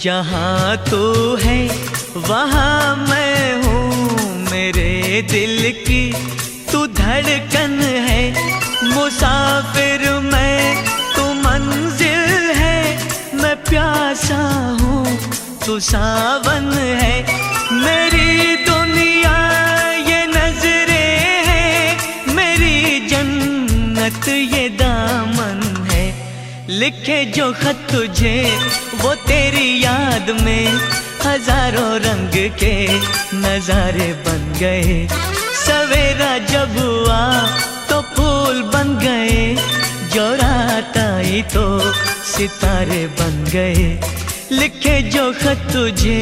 जहाँ तू है वहाँ मैं हूँ, मेरे दिल की तू धड़कन है। मुसाफिर मैं, तू मंजिल है, मैं प्यासा हूँ, तू सावन है। मेरी दुनिया ये नजरें हैं, मेरी जन्नत ये दामन है। लिखे जो खत तुझे वो तेरी याद में, हजारों रंग के नजारे बन गए। सवेरा जब हुआ तो फूल बन गए, जो रात आई तो सितारे बन गए। लिखे जो खत तुझे।